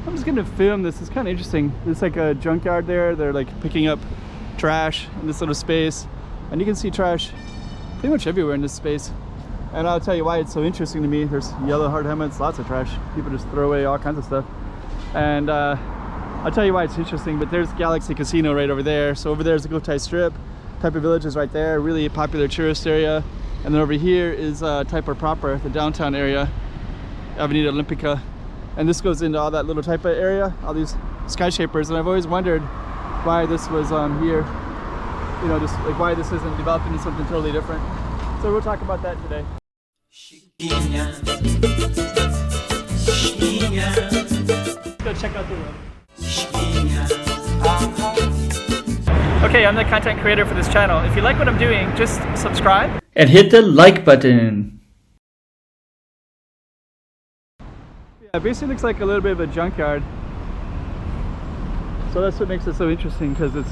I'm just gonna film this. It's kind of interesting. There's like a junkyard there. They're like picking up trash in this little space, and you can see trash pretty much everywhere in this space. And I'll tell you why it's so interesting to me. There's yellow hard helmets, lots of trash. People just throw away all kinds of stuff. And I'll tell you why it's interesting. But there's Galaxy Casino right over there. So over there's the Cotai Strip. Taipa Village is right there, really popular tourist area. And then over here is Taipa proper, the downtown area, Avenida Olímpica. And this goes into all that little Taipa area, all these skyscrapers. And I've always wondered why this was here, you know, just like why this isn't developed into something totally different. So we'll talk about that today. Let's go check out the room. Okay, I'm the content creator for this channel. If you like what I'm doing, just subscribe and hit the like button. Yeah, it basically looks like a little bit of a junkyard. So that's what makes it so interesting, because it's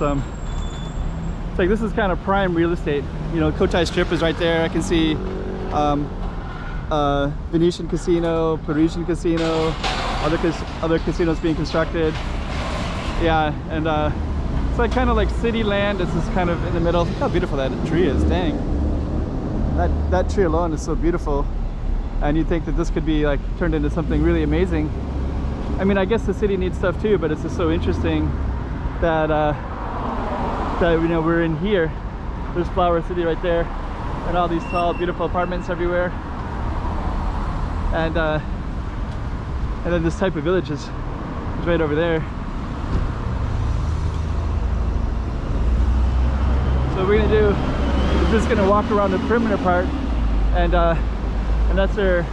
like this is kind of prime real estate. You know, Cotai Strip is right there. I can see Venetian Casino, Parisian Casino, other casinos being constructed. Yeah, and it's like kind of like city land. This is kind of in the middle. Look how beautiful that tree is. Dang, that tree alone is so beautiful. And you'd think that this could be like turned into something really amazing. I mean, I guess the city needs stuff too, but it's just so interesting that that, you know, we're in here. There's Flower City right there, and all these tall, beautiful apartments everywhere. And then this type of village is right over there. So what we're gonna do is just gonna walk around the perimeter part, and that's where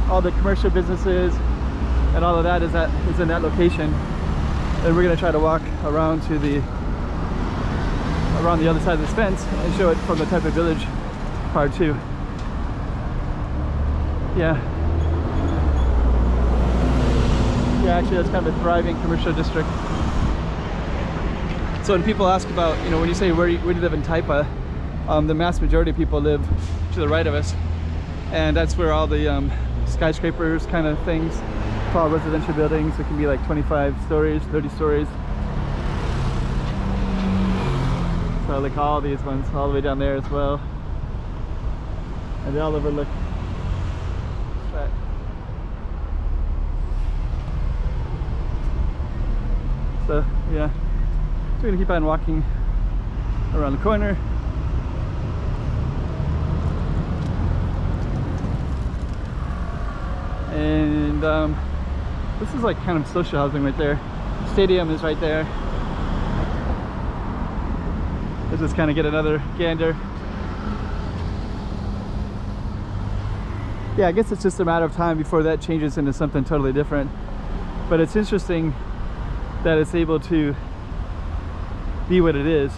all the commercial businesses and all of that is in that location. And we're gonna try to walk around to around the other side of this fence and show it from the Taipa Village part too. Yeah. Yeah, actually that's kind of a thriving commercial district. So when people ask about, you know, when you say where do you live in Taipa, the mass majority of people live to the right of us, and that's where all the skyscrapers kind of things, tall residential buildings. It can be like 25 stories, 30 stories. So like all these ones all the way down there as well, and they all overlook that. So yeah, so we're gonna keep on walking around the corner. And this is like kind of social housing right there. Stadium is right there. Let's just kind of get another gander. Yeah, I guess it's just a matter of time before that changes into something totally different. But it's interesting that it's able to be what it is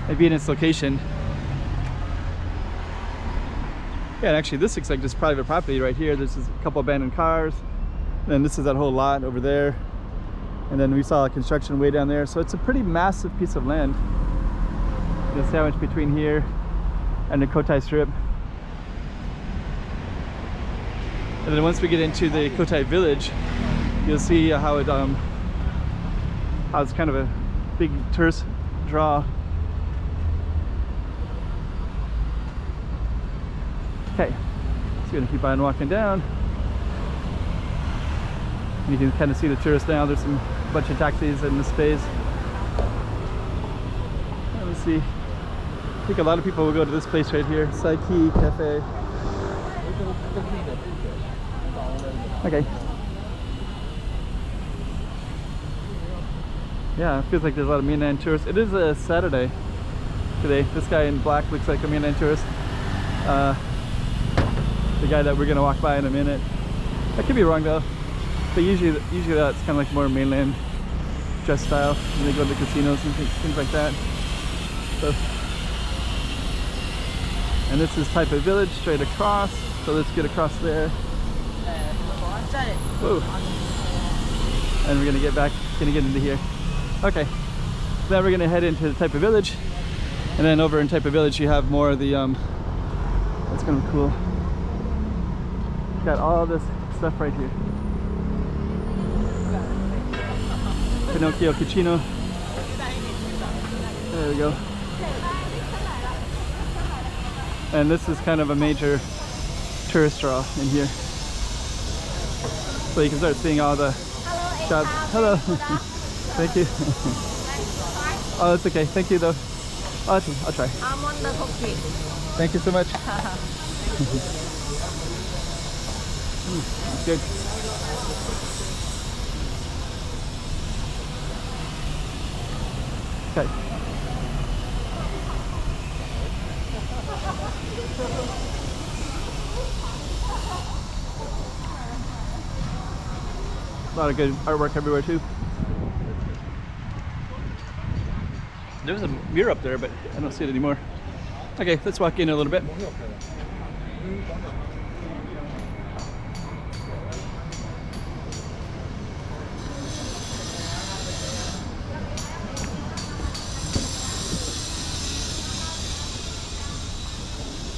and be in its location. Yeah, and actually this looks like just private property right here. There's just a couple abandoned cars. And then this is that whole lot over there. And then we saw a construction way down there. So it's a pretty massive piece of land. It's sandwiched between here and the Cotai Strip. And then once we get into the Cotai Village, you'll see how it's kind of a big tourist draw. Okay, so we're gonna keep on walking down. And you can kind of see the tourists now. There's a bunch of taxis in the space. Let me see. I think a lot of people will go to this place right here, Saiki Cafe. Okay. Yeah, it feels like there's a lot of mainland tourists. It is a Saturday today. This guy in black looks like a mainland tourist. The guy that we're gonna walk by in a minute. I could be wrong though. But usually that's kind of like more mainland dress style when they go to the casinos and things like that. So, and this is Taipa Village straight across. So let's get across there. Whoa. And we're gonna get into here. Okay. Then we're gonna head into the Taipa Village, and then over in Taipa Village you have more of the that's kind of cool. Got all this stuff right here. Pinocchio Cucino. There we go. And this is kind of a major tourist draw in here. So you can start seeing all the shops. Hello. Thank you. Oh, it's okay. Thank you though. Awesome. I'll try. I'm on the cookie. Thank you so much. Good. Okay. A lot of good artwork everywhere too. There was a mirror up there, but I don't see it anymore. Okay, let's walk in a little bit.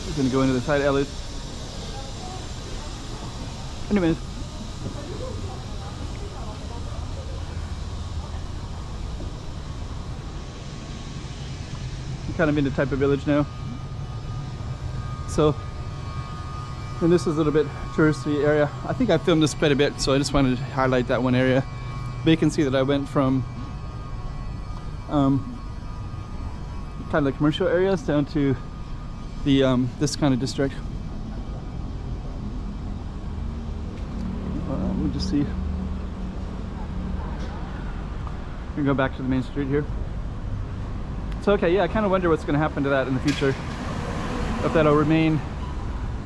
We're gonna go into the side alley. Anyways. Kind of into Taipa village now. So, and this is a little bit touristy area. I think I filmed this quite a bit, so I just wanted to highlight that one area. But you can see that I went from kind of the commercial areas down to the this kind of district. Let me just see. We can go back to the main street here. So okay, yeah, I kind of wonder what's going to happen to that in the future. If that'll remain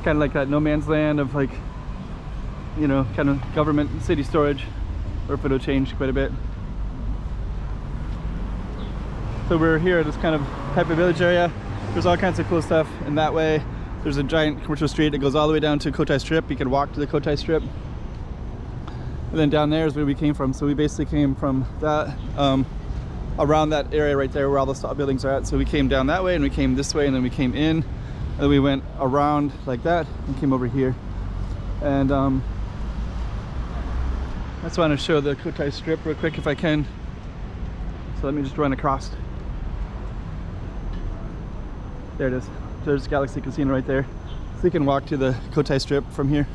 kind of like that no man's land of like, you know, kind of government and city storage, or if it'll change quite a bit. So we're here at this kind of Taipa village area. There's all kinds of cool stuff in that way. There's a giant commercial street that goes all the way down to Cotai Strip. You can walk to the Cotai Strip. And then down there is where we came from. So we basically came from that, around that area right there where all the tall buildings are at. So we came down that way and we came this way and then we came in. And then we went around like that and came over here. And I just want to show the Cotai Strip real quick if I can. So let me just run across. There it is. There's Galaxy Casino right there. So you can walk to the Cotai Strip from here.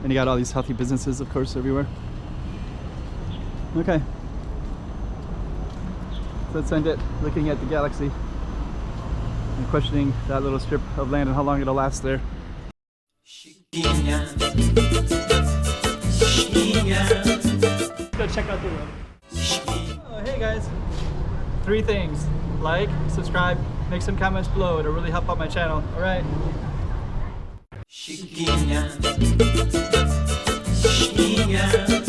And you got all these healthy businesses, of course, everywhere. Okay. So let's end it looking at the galaxy and questioning that little strip of land and how long it'll last there. Let's go check out the road. Oh, hey guys. 3 things. Like, subscribe, make some comments below. It'll really help out my channel. Alright. Chiquinha, chiquinha.